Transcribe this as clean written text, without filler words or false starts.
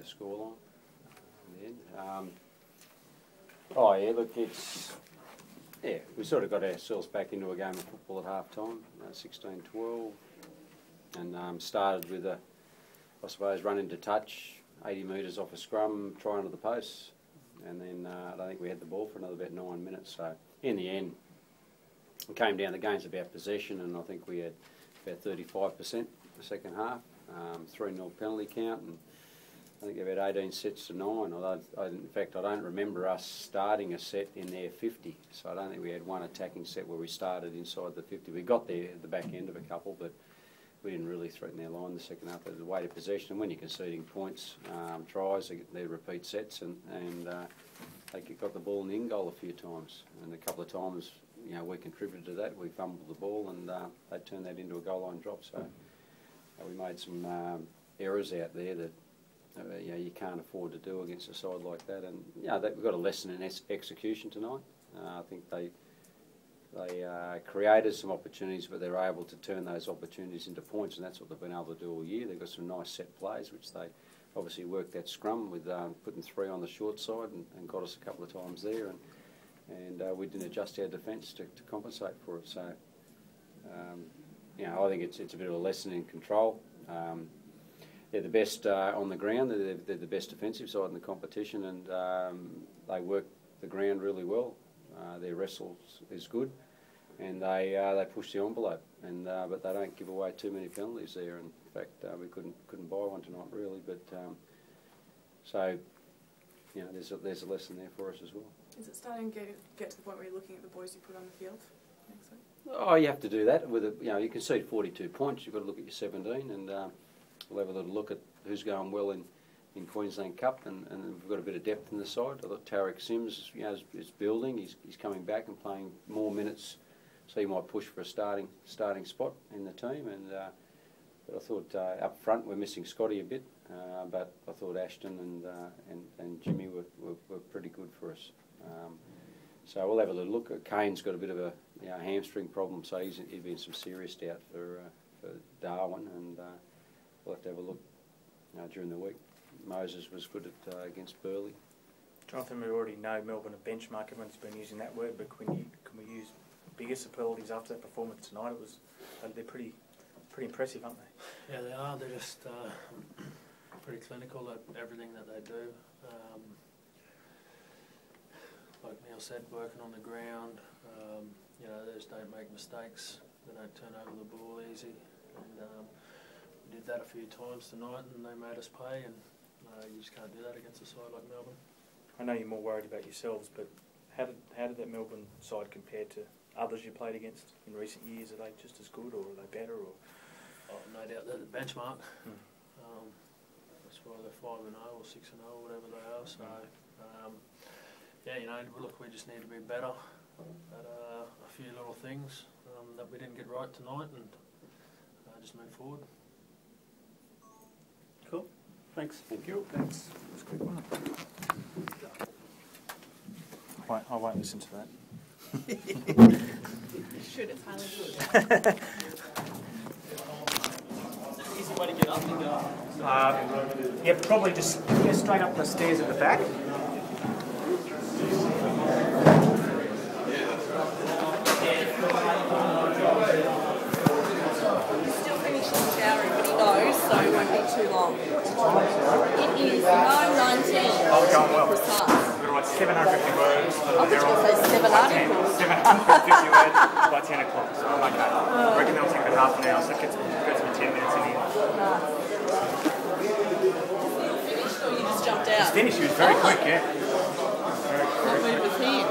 the scoreline in the end. Oh yeah, look, we sort of got ourselves back into a game of football at half time, 16-12, and started with I suppose, run into touch, 80 metres off a scrum, try under the posts, and then I don't think we had the ball for another about 9 minutes. So in the end, it came down, the game's about possession, and I think we had about 35% the second half, 3-0 penalty count, and I think about 18 sets to 9. In fact, I don't remember us starting a set in their 50, so I don't think we had one attacking set where we started inside the 50. We got there at the back end of a couple, but we didn't really threaten their line the second half. There was a weight of possession, and when you're conceding points, tries, they repeat sets, and they got the ball in the in goal a few times, and a couple of times, you know, we contributed to that. We fumbled the ball, and they turned that into a goal line drop. So we made some errors out there that you know, you can't afford to do against a side like that. And you know, we've got a lesson in execution tonight. I think they created some opportunities, but they're able to turn those opportunities into points, and that's what they've been able to do all year. They've got some nice set plays, which they obviously worked that scrum with putting 3 on the short side and got us a couple of times there, and we didn't adjust our defence to compensate for it. So you know, I think it's a bit of a lesson in control. They're the best on the ground. They're the best defensive side in the competition, and they work the ground really well. Their wrestle is good, and they push the envelope, and but they don't give away too many penalties there. In fact, we couldn't buy one tonight really. But so you know, there's a lesson there for us as well. Is it starting to get to the point where you're looking at the boys you put on the field next week? Oh, you have to do that with you know, you concede 42 points. You've got to look at your 17, and we'll have a little look at who's going well in Queensland Cup, and we've got a bit of depth in the side. I thought Tarek Sims, you know, is building. He's coming back and playing more minutes, so he might push for a starting spot in the team. And but I thought up front we're missing Scotty a bit, but I thought Ashton and Jimmy were pretty good for us. So we'll have a little look. Kane's got a bit of a hamstring problem, so he's been some serious doubt for Darwin, and we'll have to have a look during the week. Moses was good at against Burleigh. Jonathan, we already know Melbourne a benchmark. Everyone's been using that word, but can we use bigger superlatives after that performance tonight? They're pretty impressive, aren't they? Yeah, they are. They're just pretty clinical at everything that they do. Like Neil said, working on the ground. You know, they just don't make mistakes. They don't turn over the ball easy. And we did that a few times tonight, and they made us pay. And you just can't do that against a side like Melbourne. I know you're more worried about yourselves, but how did that Melbourne side compare to others you played against in recent years? Are they just as good, or are they better? Or no doubt they're the benchmark. That's why they're 5-0 or 6-0 or whatever they are. So yeah, you know, look, we just need to be better at a few little things that we didn't get right tonight, and just move forward. Cool. Thanks. Thank you. Thanks. That's a quick one. I won't listen to that. Should, it's highly good. Easy way to get up and go. Yeah, probably just straight up the stairs at the back. He's still finishing showering, but he knows, so it won't be too long. It is 9:19. Oh, going well. Precise. We've got like 750 words. I thought you were going to say 7 articles. 750 words by 10 o'clock, so I'm okay. I reckon that'll take about half an hour, so it gets me 10 minutes in here. Nice. Finished, or you just jumped out? It's finished, he was very quick, yeah. What move was he?